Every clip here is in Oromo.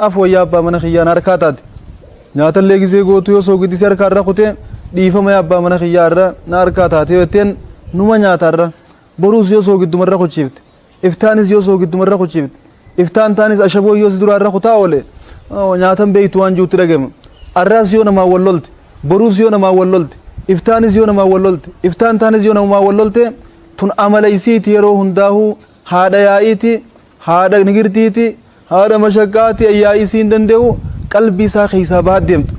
Afooyyaa abbaa mana kiyyaan harkaa taate nyaatallee gisee gootu yoo soogiddi harkaa irra kutee dhiifama abbaa mana kiyyaa irra na harkaa taate yoo ittiin numa nyaatarra boruus yoo soogidduma irra kuchiifte iftaanis yoo soogidduma irra kuchiifte iftaan taanis ashaboo yoo si duraa irra kutaa oole nyaatan beeytu waan juutti dhagema arraas yoo namaa wallolte boruus yoo namaa wallolte iftaanis yoo namaa wallolte iftaan taanis yoo namaa wallolte tun amala isiiti yeroo hundaa'uu haadha yaa'iiti haadha nigirtiiti haadha mashaqaati ayyaa isiin danda'u qalbii isaa keessaa baaddeemtu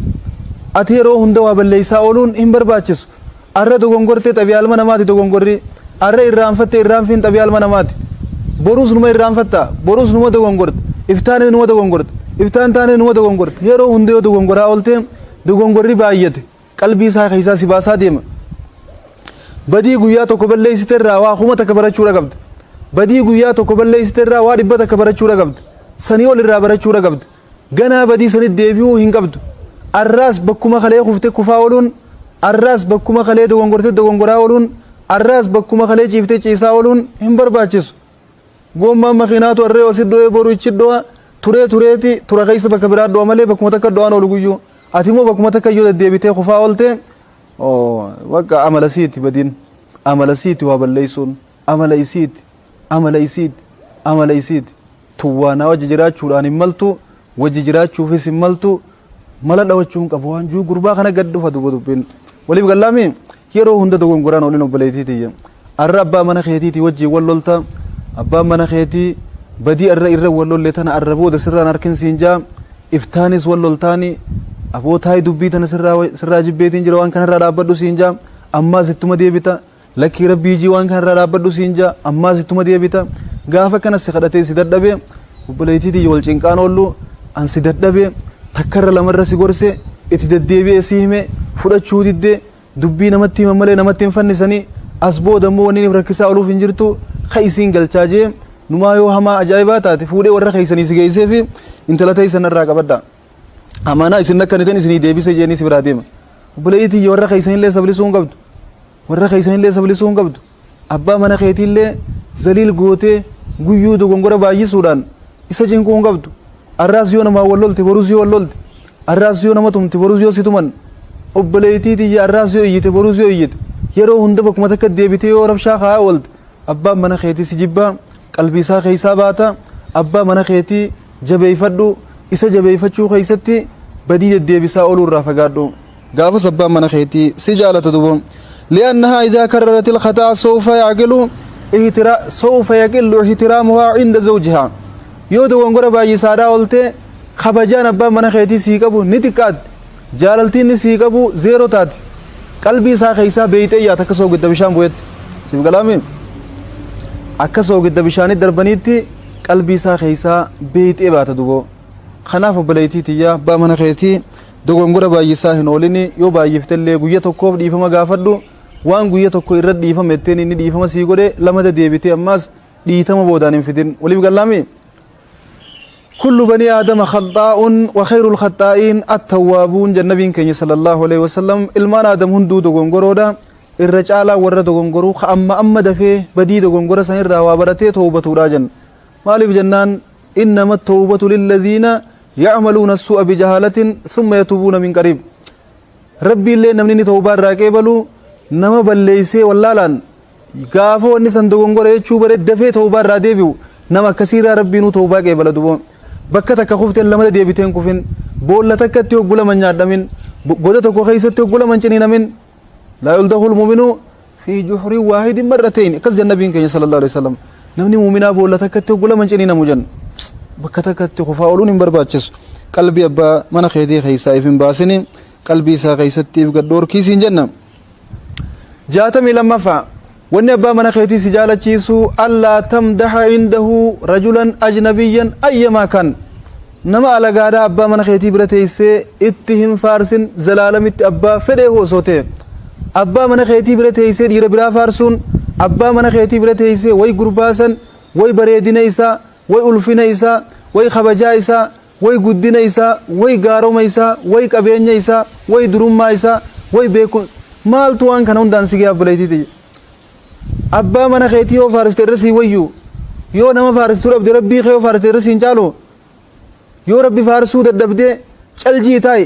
ati yeroo hunda waa balleessaa ooluun hin barbaachisu arra dogongortee xabiyaa ilma namaati dogongorri arra irraanfattee irraanfiin xabiyaa ilma namaati boruus numa irraanfatta boruus numa dogongorta iftaanis numa dogongorta iftaan taanis numa dogongorta yeroo hunda yoo dogongoraa oolte dogongorri baay'ate qalbii isaa keessaa si baasaa deema badii guyyaa tokko balleessiteerraa waa kuma takka barachuudha qabda badii guyyaa tokko balleessiteerraa waa dhibba takka barachuudha qabda sanii ol irraa barachuudha qabda ganaa badii sanit deebi'uu hin qabdu arraas bakkuma kalee kuftee kufaa ooluun arraas bakkuma kalee dogongortee dogongoraa ooluun arraas bakkuma kalee ciiftee ciisaa ooluun hin barbaachisu gommaan makiinaatu arree osit dho'ee boru ichi dho'a tureeti tura keessa bakka biraa dho'a malee bakkuma takka dho'aan oolu guyyuu ati immoo bakkuma takka yoo deddeebitee kufaa oolte wagga amala siiti badiin amala siiti waa balleessuun amala isiiti tuwaana wajji jiraachuudhaan hin maltu wajji jiraachuufis hin maltu mala dhawachuun qabu waan juu gurbaa kana gad dhufa dubbiin waliif gallaami yeroo hunda dogongoraan olin obboleetiitiyya arra abbaa mana keetiiti wajji wallolta abbaan mana keetii badii arra irra wallolle tana arra booda sirraan harkin siin jaa iftaanis walloltaani abootaay dubbii tana sirraa jibbeetiin jira waan kanarraa dhaabbadhu siin jaa ammaas ittuma deebita lakkii rabbiijii waan kanarraa dhaabbadhu siin jaa ammaas ittuma deebita gaafa kana si kadhatee si dadhabe obboleetiitii wal cinqaan oollu an si dadhabe takkarra lamarra si gorse itti deddeebi'ee si hime fudhachuu diddee dubbii namatti himan malee namatti hin fannisanii as booda immoo wanni rakkisaa ooluuf hin jirtu ka isiin galchaa jee numaa yoo hamaa ajaa'ibaa taate fuudhee warra keeysanii si geessee fi intala teessan irraa qabadha amaanaa isin akkanitan isinii deebise jeenii si biraa deema obboleetiitii warra keeysanillee sablisuu hin qabdu warra keeysanillee sablisuu hin qabdu abbaa mana keetiillee zaliil gootee guyyuu dogongora baay'isuudhaan isa cinquu hin qabdu arraas yoo namaa wallolte boruus yoo wallolte arraas yoo nama tumte boruus yoo si tuman obboleetiitiyya arraas yoo iyyite boruus yoo iyyite yeroo hunda bakkuma takka deebitee yoo rabshaa kaa oolte abbaan mana keetii si jibbaa qalbii isaa keessaa baata abbaa mana keetii jabeeffadhu isa jabeeffachuu keessatti badii deddeebisaa ooluu irraa fagaadhu gaafas abbaan mana keetii si jaalata dubo li'annahaa idaa karrarat ilkhataa سوف يقل احترامها عند زوجها yoo dogongora baay'isaadhaa oolte kabajaan abbaan mana keetii sii qabu ni xiqqaatti jaalaltiin sii qabu zeeroo taati qalbii isaa keessaa beeyxee yaata akka soogidda bishaan bu'etti siif galaami akka soogidda bishaanitti darbaniitti qalbii isaa keessaa beeyxee baata duboo kanaaf obboleetiitiyyaa abbaa mana keetii dogongora baay'isaa hin oolini yoo baay'iftellee guyya tokkoof dhiifama gaafadhu waan guyya tokko irra dhiifama etteen inni dhiifama sii godhe lamada deebitee ammaas dhiitama boodaan hin fidin waliif gallaami kullu banii aadama khaxaa'un wa khayrul khaxaa'iin attawwaabuun jannabiin keenya sallallahu alaihi wasallam ilmaan aadam hunduu dogongoroodha irra caalaa warra dogongoruu ka amma dafee badii dogongora san irraa waa baratee tawbatuudha jenna maaliif jennaan innama tawbatu lilladhiina ya'maluuna su'a bijahaalatin thumma yatubuuna min qariib rabbiillee namni ni tawbaa irraa qeebalu nama balleeysee wallaalaan gaafa wanni san dogongora jechuu bare dafee tawbaa irraa deebi'u nama akkasiirraa rabbiinuu tawbaa qeebala duboo bakka takka kufteen lamada deebiteen kufin boolla takkatti hoggulaman nyaadhamin goda tokko keessatti hoggulaman ciniinamin laa yuldahul mu'minu fi juhrin waahidin marrateyn akkas jannabiin keenya sallallahu alaihi wasallam namni muuminaa boolla takkatti hoggulaman ciniinamu jan bakka takkatti kufaa ooluun hin barbaachisu qalbii abbaa mana keetii keessaa if hin baasini qalbii isaa keessatti if gadhoorkiisiin jenna جاتمي لما فا وني أبا من خيتي سجالة تشيسو ألا تمدح عنده رجلا أجنبيا أيما كان نما على قادة أبا من خيتي برتيسي اتهم فارسن زلالم أبا فده صوتي أبا من خيتي برتيسي دير برا فارسون أبا من خيتي برتيسي وي قرباسن وي بريدين إيسا وي ألفين إيسا وي خبجا إيسا وي قدين إيسا وي قاروم إيسا وي كبين إيسا وي دروم إيسا وي بيكون maaltu waan kana hundaan si gaabbuleetiiti abbaa mana keetii yoo faariste irra sii wayyu yoo nama faaristu dhabde rabbii kee yoo faariste irra siin caalu yoo rabbi faarsuu dadhabdee caljii taa'e